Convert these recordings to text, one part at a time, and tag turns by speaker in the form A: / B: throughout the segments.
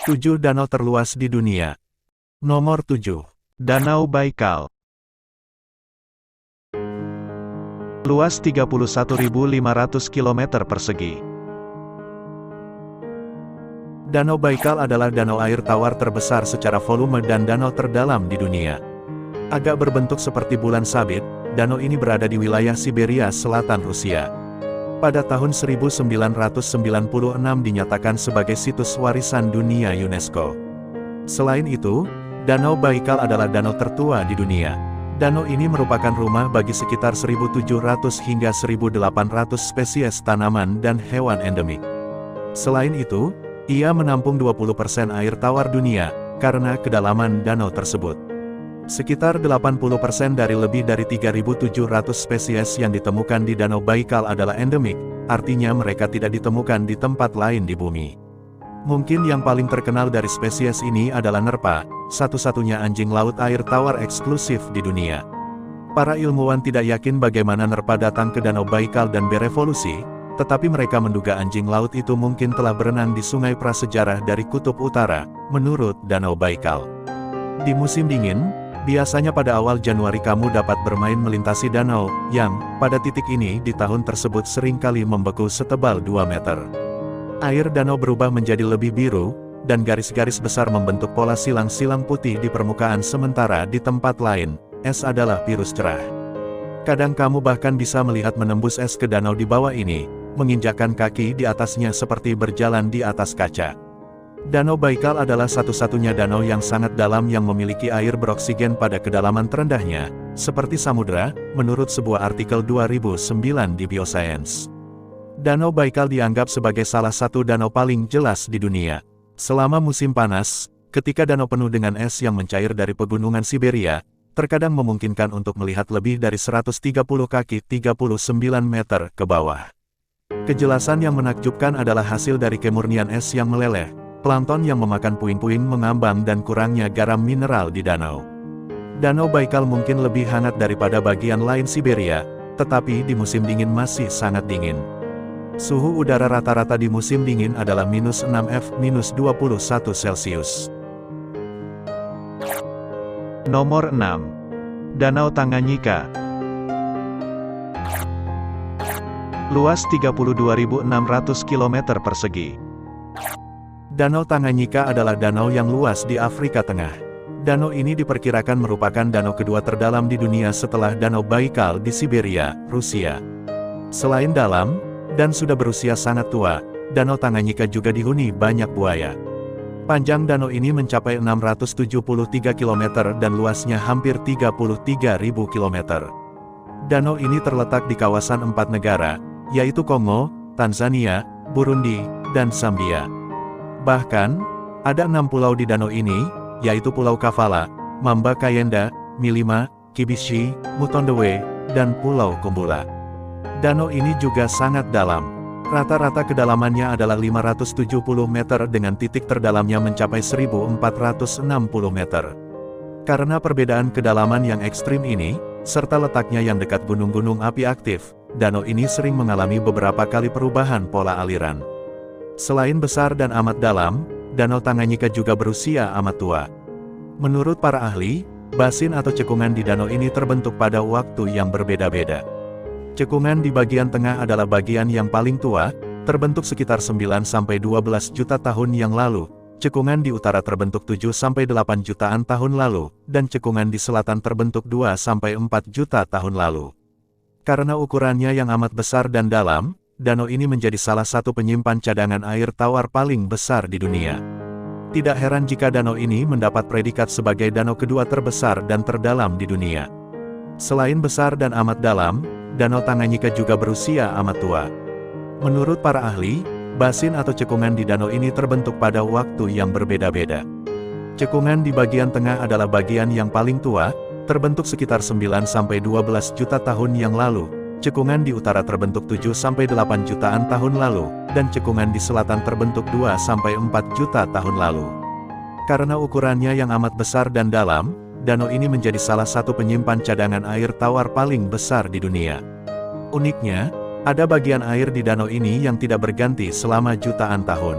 A: 7 danau terluas di dunia. Nomor 7. Danau Baikal. Luas 31.500 km persegi. Danau Baikal adalah danau air tawar terbesar secara volume dan danau terdalam di dunia. Agak berbentuk seperti bulan sabit, danau ini berada di wilayah Siberia Selatan Rusia. Pada tahun 1996 dinyatakan sebagai situs warisan dunia UNESCO. Selain itu, Danau Baikal adalah danau tertua di dunia. Danau ini merupakan rumah bagi sekitar 1.700 hingga 1.800 spesies tanaman dan hewan endemik. Selain itu, ia menampung 20% air tawar dunia, karena kedalaman danau tersebut. Sekitar 80% dari lebih dari 3.700 spesies yang ditemukan di Danau Baikal adalah endemik, artinya mereka tidak ditemukan di tempat lain di bumi. Mungkin yang paling terkenal dari spesies ini adalah nerpa, satu-satunya anjing laut air tawar eksklusif di dunia. Para ilmuwan tidak yakin bagaimana nerpa datang ke Danau Baikal dan berevolusi, tetapi mereka menduga anjing laut itu mungkin telah berenang di sungai prasejarah dari kutub utara, menurut Danau Baikal. Di musim dingin, biasanya pada awal Januari kamu dapat bermain melintasi danau, yang, pada titik ini di tahun tersebut seringkali membeku setebal 2 meter. Air danau berubah menjadi lebih biru, dan garis-garis besar membentuk pola silang-silang putih di permukaan sementara di tempat lain, es adalah biru cerah. Kadang kamu bahkan bisa melihat menembus es ke danau di bawah ini, menginjakkan kaki di atasnya seperti berjalan di atas kaca. Danau Baikal adalah satu-satunya danau yang sangat dalam yang memiliki air beroksigen pada kedalaman terendahnya, seperti samudera, menurut sebuah artikel 2009 di Bioscience. Danau Baikal dianggap sebagai salah satu danau paling jelas di dunia. Selama musim panas, ketika danau penuh dengan es yang mencair dari pegunungan Siberia, terkadang memungkinkan untuk melihat lebih dari 130 kaki 39 meter ke bawah. Kejelasan yang menakjubkan adalah hasil dari kemurnian es yang meleleh, plankton yang memakan puing-puing mengambang dan kurangnya garam mineral di danau. Danau Baikal mungkin lebih hangat daripada bagian lain Siberia, tetapi di musim dingin masih sangat dingin. Suhu udara rata-rata di musim dingin adalah -6 F -21 Celcius. Nomor 6. Danau Tanganyika. Luas 32.600 km persegi. Danau Tanganyika adalah danau yang luas di Afrika Tengah. Danau ini diperkirakan merupakan danau kedua terdalam di dunia setelah Danau Baikal di Siberia, Rusia. Selain dalam, dan sudah berusia sangat tua, Danau Tanganyika juga dihuni banyak buaya. Panjang danau ini mencapai 673 km dan luasnya hampir 33.000 km. Danau ini terletak di kawasan 4 negara, yaitu Kongo, Tanzania, Burundi, dan Zambia. Bahkan, ada 6 pulau di danau ini, yaitu Pulau Kavala, Mamba Kayenda, Milima, Kibishi, Mutondewe, dan Pulau Kumbula. Danau ini juga sangat dalam. Rata-rata kedalamannya adalah 570 meter dengan titik terdalamnya mencapai 1.460 meter. Karena perbedaan kedalaman yang ekstrim ini, serta letaknya yang dekat gunung-gunung api aktif, danau ini sering mengalami beberapa kali perubahan pola aliran. Selain besar dan amat dalam, Danau Tanganyika juga berusia amat tua. Menurut para ahli, basin atau cekungan di danau ini terbentuk pada waktu yang berbeda-beda. Cekungan di bagian tengah adalah bagian yang paling tua, terbentuk sekitar 9-12 juta tahun yang lalu. Cekungan di utara terbentuk 7-8 jutaan tahun lalu, dan cekungan di selatan terbentuk 2-4 juta tahun lalu. Karena ukurannya yang amat besar dan dalam, danau ini menjadi salah satu penyimpan cadangan air tawar paling besar di dunia. Tidak heran jika danau ini mendapat predikat sebagai danau kedua terbesar dan terdalam di dunia. Selain besar dan amat dalam, Danau Tanganyika juga berusia amat tua. Menurut para ahli, basin atau cekungan di danau ini terbentuk pada waktu yang berbeda-beda. Cekungan di bagian tengah adalah bagian yang paling tua, terbentuk sekitar 9-12 juta tahun yang lalu. Cekungan di utara terbentuk 7-8 jutaan tahun lalu, dan cekungan di selatan terbentuk 2-4 juta tahun lalu. Karena ukurannya yang amat besar dan dalam, danau ini menjadi salah satu penyimpan cadangan air tawar paling besar di dunia. Uniknya, ada bagian air di danau ini yang tidak berganti selama jutaan tahun.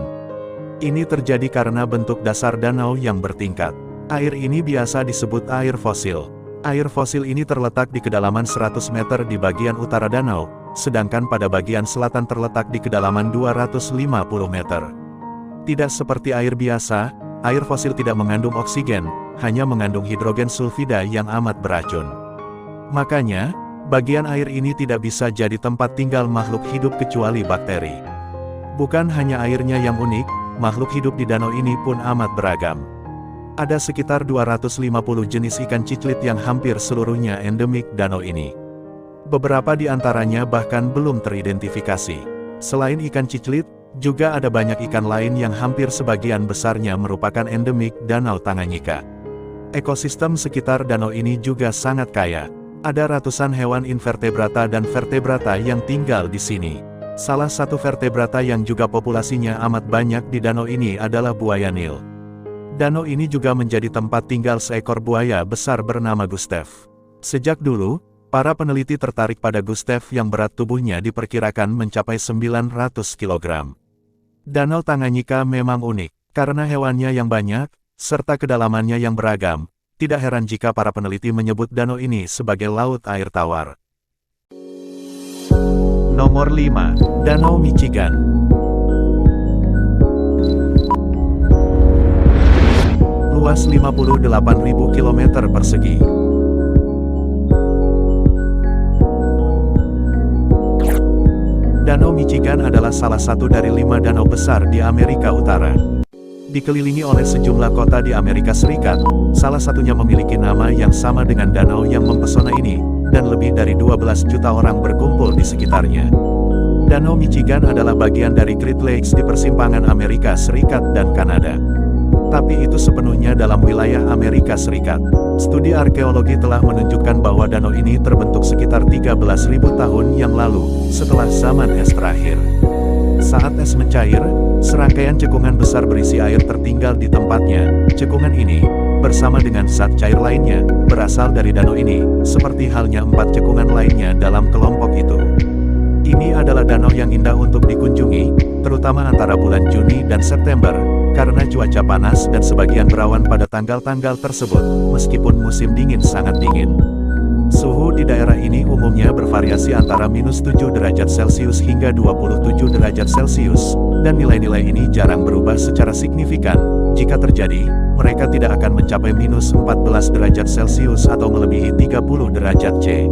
A: Ini terjadi karena bentuk dasar danau yang bertingkat. Air ini biasa disebut air fosil. Air fosil ini terletak di kedalaman 100 meter di bagian utara danau, sedangkan pada bagian selatan terletak di kedalaman 250 meter. Tidak seperti air biasa, air fosil tidak mengandung oksigen, hanya mengandung hidrogen sulfida yang amat beracun. Makanya, bagian air ini tidak bisa jadi tempat tinggal makhluk hidup kecuali bakteri. Bukan hanya airnya yang unik, makhluk hidup di danau ini pun amat beragam. Ada sekitar 250 jenis ikan ciclit yang hampir seluruhnya endemik danau ini. Beberapa di antaranya bahkan belum teridentifikasi. Selain ikan ciclit, juga ada banyak ikan lain yang hampir sebagian besarnya merupakan endemik Danau Tanganyika. Ekosistem sekitar danau ini juga sangat kaya. Ada ratusan hewan invertebrata dan vertebrata yang tinggal di sini. Salah satu vertebrata yang juga populasinya amat banyak di danau ini adalah buaya Nil. Danau ini juga menjadi tempat tinggal seekor buaya besar bernama Gustav. Sejak dulu, para peneliti tertarik pada Gustav yang berat tubuhnya diperkirakan mencapai 900 kg. Danau Tanganyika memang unik, karena hewannya yang banyak, serta kedalamannya yang beragam. Tidak heran jika para peneliti menyebut danau ini sebagai laut air tawar. Nomor 5. Danau Michigan. Luas 58.000 km persegi. Danau Michigan adalah salah satu dari 5 danau besar di Amerika Utara. Dikelilingi oleh sejumlah kota di Amerika Serikat, salah satunya memiliki nama yang sama dengan danau yang mempesona ini, dan lebih dari 12 juta orang berkumpul di sekitarnya. Danau Michigan adalah bagian dari Great Lakes di persimpangan Amerika Serikat dan Kanada. Tapi itu sepenuhnya dalam wilayah Amerika Serikat. Studi arkeologi telah menunjukkan bahwa danau ini terbentuk sekitar 13.000 tahun yang lalu, setelah zaman es terakhir. Saat es mencair, serangkaian cekungan besar berisi air tertinggal di tempatnya. Cekungan ini, bersama dengan zat cair lainnya, berasal dari danau ini, seperti halnya 4 cekungan lainnya dalam kelompok itu. Ini adalah danau yang indah untuk dikunjungi, terutama antara bulan Juni dan September, karena cuaca panas dan sebagian berawan pada tanggal-tanggal tersebut, meskipun musim dingin sangat dingin. Suhu di daerah ini umumnya bervariasi antara -7 derajat Celcius hingga 27 derajat Celcius, dan nilai-nilai ini jarang berubah secara signifikan. Jika terjadi, mereka tidak akan mencapai -14 derajat Celcius atau melebihi 30 derajat C.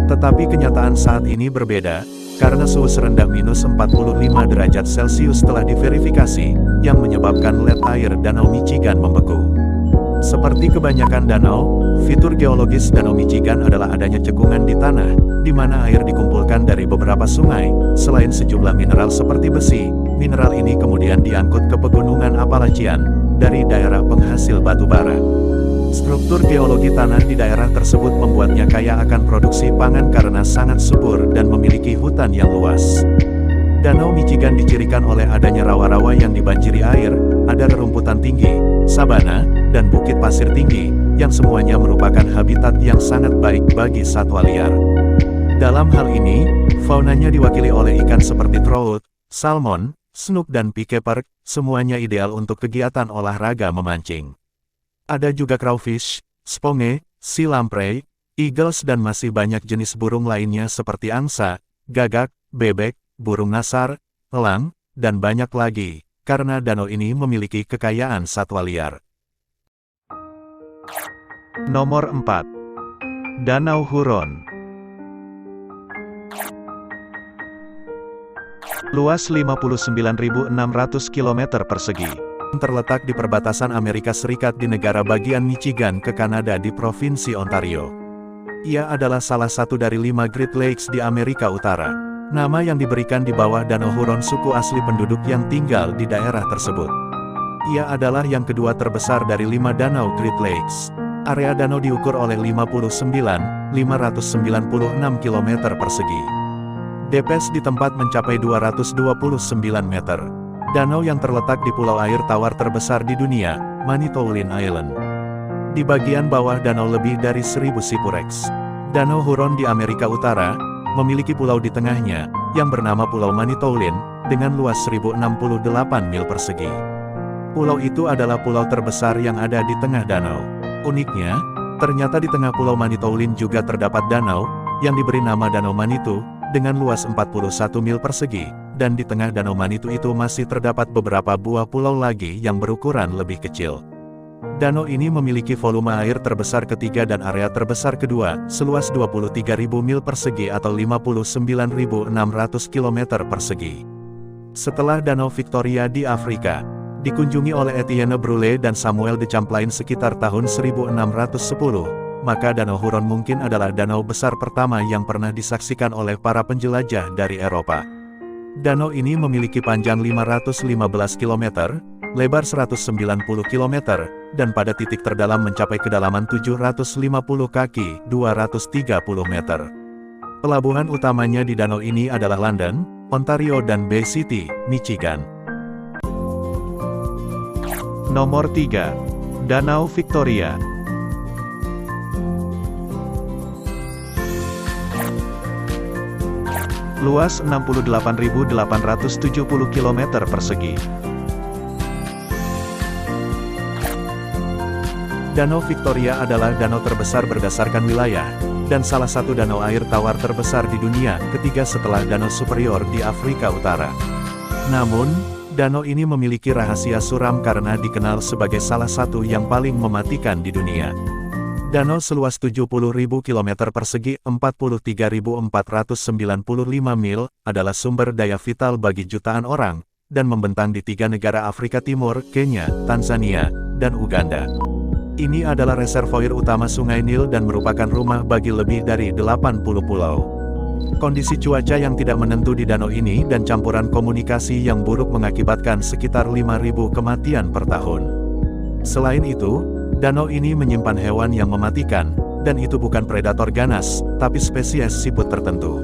A: Tetapi kenyataan saat ini berbeda, karena suhu serendah -45 derajat Celcius telah diverifikasi, yang menyebabkan led air Danau Michigan membeku. Seperti kebanyakan danau, fitur geologis Danau Michigan adalah adanya cekungan di tanah, di mana air dikumpulkan dari beberapa sungai. Selain sejumlah mineral seperti besi, mineral ini kemudian diangkut ke pegunungan Appalachian, dari daerah penghasil batu bara. Struktur geologi tanah di daerah tersebut membuatnya kaya akan produksi pangan karena sangat subur dan memiliki hutan yang luas. Danau Michigan dicirikan oleh adanya rawa-rawa yang dibanjiri air, ada rerumputan tinggi, sabana, dan bukit pasir tinggi, yang semuanya merupakan habitat yang sangat baik bagi satwa liar. Dalam hal ini, faunanya diwakili oleh ikan seperti trout, salmon, snook dan pikeper, semuanya ideal untuk kegiatan olahraga memancing. Ada juga crawfish, sponge, sea lamprey, eagles dan masih banyak jenis burung lainnya seperti angsa, gagak, bebek, burung nasar, elang, dan banyak lagi, karena danau ini memiliki kekayaan satwa liar. Nomor 4. Danau Huron. Luas 59.600 km persegi. Terletak di perbatasan Amerika Serikat di negara bagian Michigan ke Kanada di Provinsi Ontario. Ia adalah salah satu dari 5 Great Lakes di Amerika Utara. Nama yang diberikan di bawah Danau Huron suku asli penduduk yang tinggal di daerah tersebut. Ia adalah yang kedua terbesar dari 5 danau Great Lakes. Area danau diukur oleh 59.596 km persegi. Depes di tempat mencapai 229 meter. Danau yang terletak di pulau air tawar terbesar di dunia, Manitoulin Island. Di bagian bawah danau lebih dari 1000 sipurex. Danau Huron di Amerika Utara, memiliki pulau di tengahnya, yang bernama Pulau Manitoulin, dengan luas 1068 mil persegi. Pulau itu adalah pulau terbesar yang ada di tengah danau. Uniknya, ternyata di tengah Pulau Manitoulin juga terdapat danau, yang diberi nama Danau Manitou, dengan luas 41 mil persegi, dan di tengah Danau Manitou itu masih terdapat beberapa buah pulau lagi yang berukuran lebih kecil. Danau ini memiliki volume air terbesar ketiga dan area terbesar kedua, seluas 23.000 mil persegi atau 59.600 km persegi. Setelah Danau Victoria di Afrika, dikunjungi oleh Etienne Brulé dan Samuel de Champlain sekitar tahun 1610, maka Danau Huron mungkin adalah danau besar pertama yang pernah disaksikan oleh para penjelajah dari Eropa. Danau ini memiliki panjang 515 km, lebar 190 km, dan pada titik terdalam mencapai kedalaman 750 kaki, 230 meter. Pelabuhan utamanya di danau ini adalah London, Ontario dan Bay City, Michigan. Nomor 3. Danau Victoria. Luas 68.870 km persegi. Danau Victoria adalah danau terbesar berdasarkan wilayah, dan salah satu danau air tawar terbesar di dunia, ketiga setelah Danau Superior di Afrika Utara. Namun, danau ini memiliki rahasia suram karena dikenal sebagai salah satu yang paling mematikan di dunia. Danau seluas 70.000 km persegi, 43.495 mil, adalah sumber daya vital bagi jutaan orang, dan membentang di 3 negara Afrika Timur, Kenya, Tanzania, dan Uganda. Ini adalah reservoir utama Sungai Nil dan merupakan rumah bagi lebih dari 80 pulau. Kondisi cuaca yang tidak menentu di danau ini dan campuran komunikasi yang buruk mengakibatkan sekitar 5.000 kematian per tahun. Selain itu, danau ini menyimpan hewan yang mematikan, dan itu bukan predator ganas, tapi spesies siput tertentu.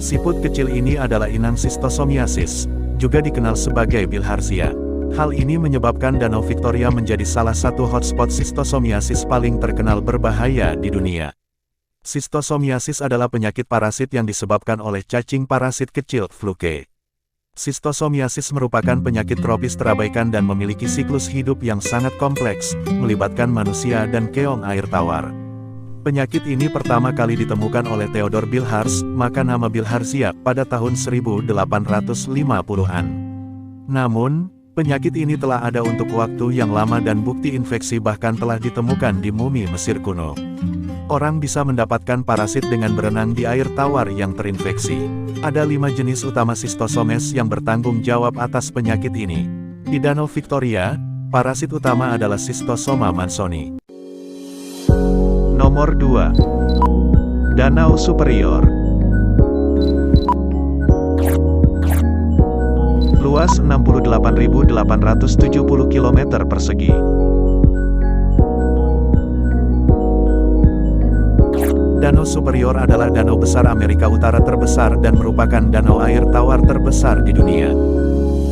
A: Siput kecil ini adalah inang Schistosomiasis, juga dikenal sebagai Bilharzia. Hal ini menyebabkan Danau Victoria menjadi salah satu hotspot Schistosomiasis paling terkenal berbahaya di dunia. Schistosomiasis adalah penyakit parasit yang disebabkan oleh cacing parasit kecil, Fluke. Schistosomiasis merupakan penyakit tropis terabaikan dan memiliki siklus hidup yang sangat kompleks, melibatkan manusia dan keong air tawar. Penyakit ini pertama kali ditemukan oleh Theodor Bilharz, maka nama Bilharzia, pada tahun 1850-an. Namun, penyakit ini telah ada untuk waktu yang lama dan bukti infeksi bahkan telah ditemukan di mumi Mesir kuno. Orang bisa mendapatkan parasit dengan berenang di air tawar yang terinfeksi. Ada 5 jenis utama Schistosomes yang bertanggung jawab atas penyakit ini. Di Danau Victoria, parasit utama adalah Schistosoma mansoni. Nomor 2. Danau Superior. Luas 68.870 km persegi. Danau Superior adalah danau besar Amerika Utara terbesar dan merupakan danau air tawar terbesar di dunia.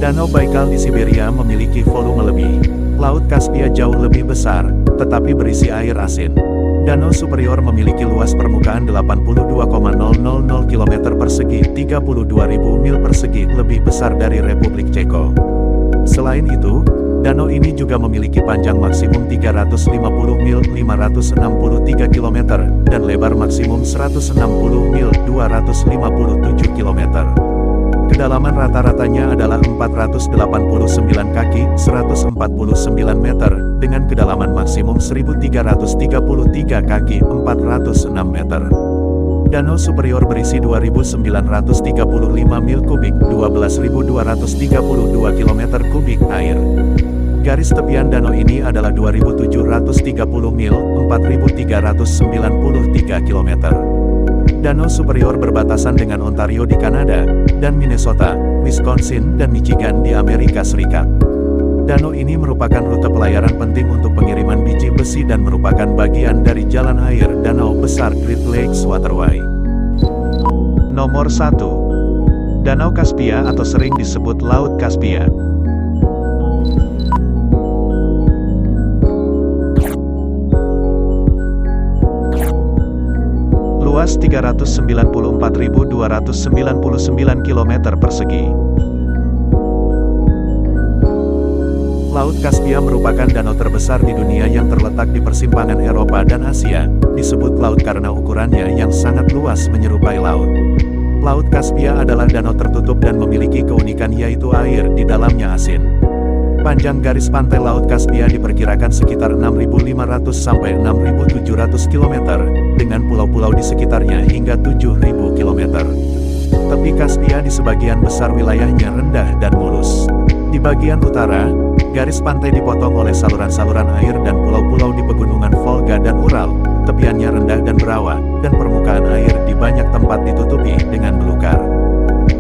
A: Danau Baikal di Siberia memiliki volume lebih. Laut Kaspia jauh lebih besar, tetapi berisi air asin. Danau Superior memiliki luas permukaan 82,000 km persegi, 32.000 mil persegi, lebih besar dari Republik Ceko. Selain itu, danau ini juga memiliki panjang maksimum 350 mil 563 km, dan lebar maksimum 160 mil 257 km. Kedalaman rata-ratanya adalah 489 kaki 149 meter, dengan kedalaman maksimum 1333 kaki 406 meter. Danau Superior berisi 2.935 mil kubik 12.232 km kubik air. Garis tepian danau ini adalah 2.730 mil 4.393 km. Danau Superior berbatasan dengan Ontario di Kanada, dan Minnesota, Wisconsin, dan Michigan di Amerika Serikat. Danau ini merupakan rute pelayaran penting untuk pengiriman biji besi dan merupakan bagian dari jalan air Danau Besar Great Lakes Waterway. Nomor 1. Danau Kaspia atau sering disebut Laut Kaspia. Luas 394.299 km persegi. Laut Kaspia merupakan danau terbesar di dunia yang terletak di persimpangan Eropa dan Asia, disebut laut karena ukurannya yang sangat luas menyerupai laut. Laut Kaspia adalah danau tertutup dan memiliki keunikan yaitu air di dalamnya asin. Panjang garis pantai Laut Kaspia diperkirakan sekitar 6.500 sampai 6.700 km, dengan pulau-pulau di sekitarnya hingga 7.000 km. Tepi Kaspia di sebagian besar wilayahnya rendah dan mulus. Di bagian utara, garis pantai dipotong oleh saluran-saluran air dan pulau-pulau di pegunungan Volga dan Ural, tepiannya rendah dan berawa, dan permukaan air di banyak tempat ditutupi dengan belukar.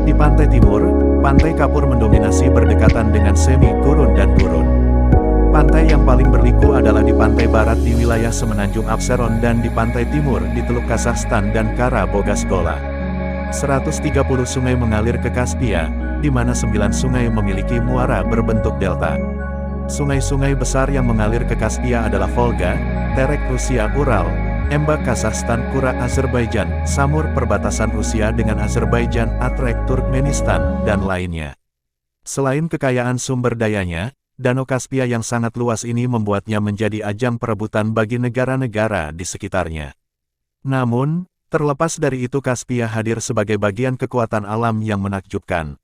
A: Di pantai timur, pantai Kapur mendominasi berdekatan dengan semi gurun dan gurun. Pantai yang paling berliku adalah di pantai barat di wilayah Semenanjung Apseron dan di pantai timur di Teluk Kazakhstan dan Kara-Bogasgola. 130 sungai mengalir ke Kaspia, di mana 9 sungai memiliki muara berbentuk delta. Sungai-sungai besar yang mengalir ke Kaspia adalah Volga, Terek Rusia Ural, Embak Kazakhstan Kura Azerbaijan, Samur perbatasan Rusia dengan Azerbaijan Atrek Turkmenistan, dan lainnya. Selain kekayaan sumber dayanya, Danau Kaspia yang sangat luas ini membuatnya menjadi ajang perebutan bagi negara-negara di sekitarnya. Namun, terlepas dari itu Kaspia hadir sebagai bagian kekuatan alam yang menakjubkan.